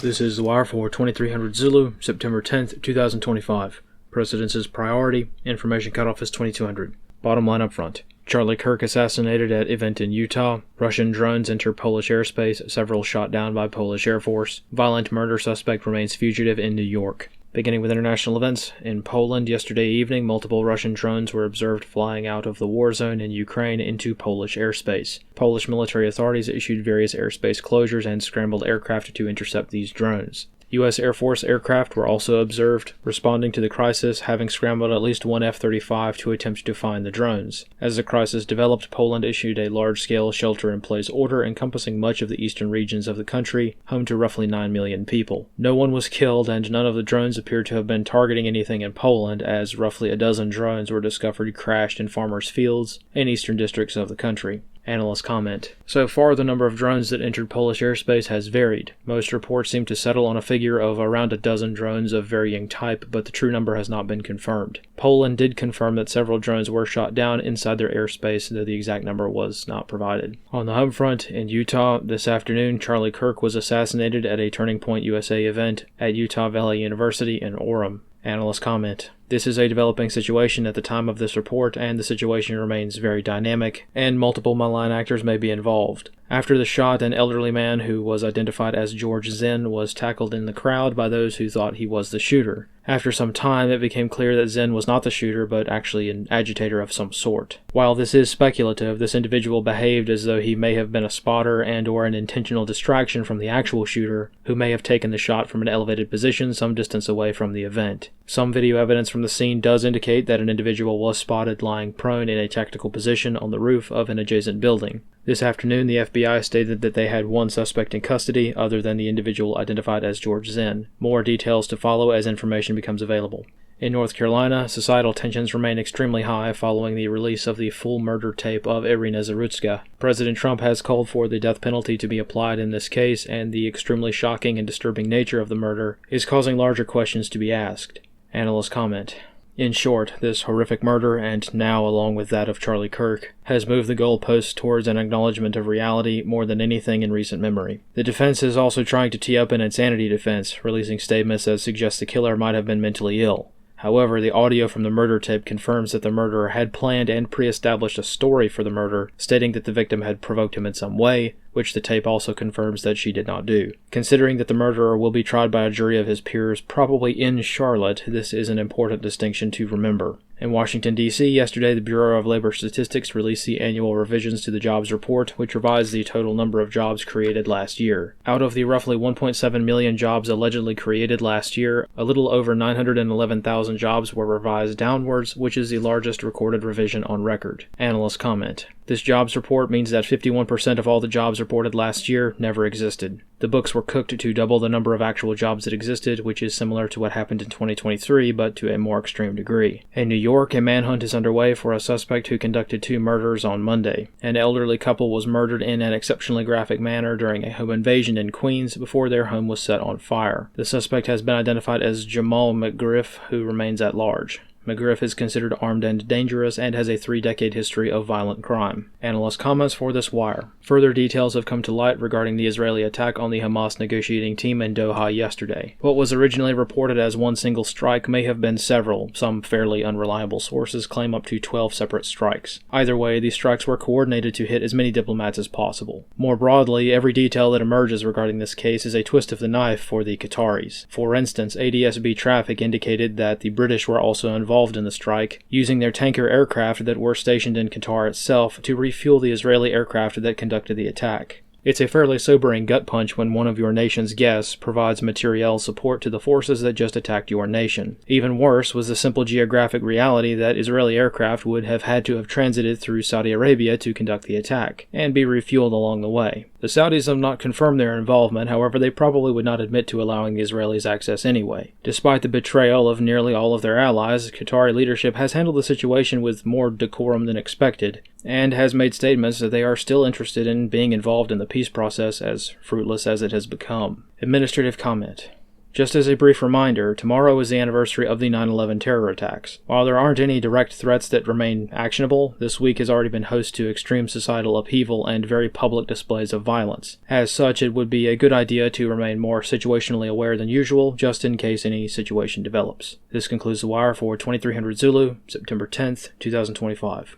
This is The Wire for 2300 Zulu, September 10th, 2025. Precedence's priority, information cutoff is 2200. Bottom line up front. Charlie Kirk assassinated at event in Utah. Russian drones enter Polish airspace, several shot down by Polish Air Force. Violent murder suspect remains fugitive in New York. Beginning with international events, in Poland yesterday evening, multiple Russian drones were observed flying out of the war zone in Ukraine into Polish airspace. Polish military authorities issued various airspace closures and scrambled aircraft to intercept these drones. U.S. Air Force aircraft were also observed, responding to the crisis, having scrambled at least one F-35 to attempt to find the drones. As the crisis developed, Poland issued a large-scale shelter-in-place order encompassing much of the eastern regions of the country, home to roughly 9 million people. No one was killed, and none of the drones appeared to have been targeting anything in Poland, as roughly a dozen drones were discovered crashed in farmers' fields in eastern districts of the country. Analysts comment. So far, the number of drones that entered Polish airspace has varied. Most reports seem to settle on a figure of around a dozen drones of varying type, but the true number has not been confirmed. Poland did confirm that several drones were shot down inside their airspace, though the exact number was not provided. On the home front, in Utah, this afternoon, Charlie Kirk was assassinated at a Turning Point USA event at Utah Valley University in Orem. Analysts comment. This is a developing situation at the time of this report, and the situation remains very dynamic, and multiple malign actors may be involved. After the shot, an elderly man who was identified as George Zinn was tackled in the crowd by those who thought he was the shooter. After some time, it became clear that Zinn was not the shooter, but actually an agitator of some sort. While this is speculative, this individual behaved as though he may have been a spotter and/or an intentional distraction from the actual shooter, who may have taken the shot from an elevated position some distance away from the event. Some video evidence from the scene does indicate that an individual was spotted lying prone in a tactical position on the roof of an adjacent building. This afternoon, the FBI stated that they had one suspect in custody, other than the individual identified as George Zinn. More details to follow as information becomes available. In North Carolina, societal tensions remain extremely high following the release of the full murder tape of Irina Zarutska. President Trump has called for the death penalty to be applied in this case, and the extremely shocking and disturbing nature of the murder is causing larger questions to be asked. Analysts comment. In short, this horrific murder, and now along with that of Charlie Kirk, has moved the goalposts towards an acknowledgement of reality more than anything in recent memory. The defense is also trying to tee up an insanity defense, releasing statements that suggest the killer might have been mentally ill. However, the audio from the murder tape confirms that the murderer had planned and pre-established a story for the murder, stating that the victim had provoked him in some way, which the tape also confirms that she did not do. Considering that the murderer will be tried by a jury of his peers, probably in Charlotte, this is an important distinction to remember. In Washington, D.C., yesterday, the Bureau of Labor Statistics released the annual revisions to the jobs report, which revised the total number of jobs created last year. Out of the roughly 1.7 million jobs allegedly created last year, a little over 911,000 jobs were revised downwards, which is the largest recorded revision on record. Analysts comment. This jobs report means that 51% of all the jobs reported last year never existed. The books were cooked to double the number of actual jobs that existed, which is similar to what happened in 2023, but to a more extreme degree. In New York, a manhunt is underway for a suspect who conducted 2 murders on Monday. An elderly couple was murdered in an exceptionally graphic manner during a home invasion in Queens before their home was set on fire. The suspect has been identified as Jamal McGriff, who remains at large. McGriff is considered armed and dangerous and has a 3-decade history of violent crime. Analyst comments for this wire. Further details have come to light regarding the Israeli attack on the Hamas negotiating team in Doha yesterday. What was originally reported as one single strike may have been several. Some fairly unreliable sources claim up to 12 separate strikes. Either way, these strikes were coordinated to hit as many diplomats as possible. More broadly, every detail that emerges regarding this case is a twist of the knife for the Qataris. For instance, ADSB Traffic indicated that the British were also involved in the strike, using their tanker aircraft that were stationed in Qatar itself to refuel the Israeli aircraft that conducted the attack. It's a fairly sobering gut punch when one of your nation's guests provides materiel support to the forces that just attacked your nation. Even worse was the simple geographic reality that Israeli aircraft would have had to have transited through Saudi Arabia to conduct the attack, and be refueled along the way. The Saudis have not confirmed their involvement, however they probably would not admit to allowing the Israelis access anyway. Despite the betrayal of nearly all of their allies, Qatari leadership has handled the situation with more decorum than expected, and has made statements that they are still interested in being involved in the peace process, as fruitless as it has become. Administrative comment. Just as a brief reminder, tomorrow is the anniversary of the 9/11 terror attacks. While there aren't any direct threats that remain actionable, this week has already been host to extreme societal upheaval and very public displays of violence. As such, it would be a good idea to remain more situationally aware than usual, just in case any situation develops. This concludes The Wire for 2300 Zulu, September 10th, 2025.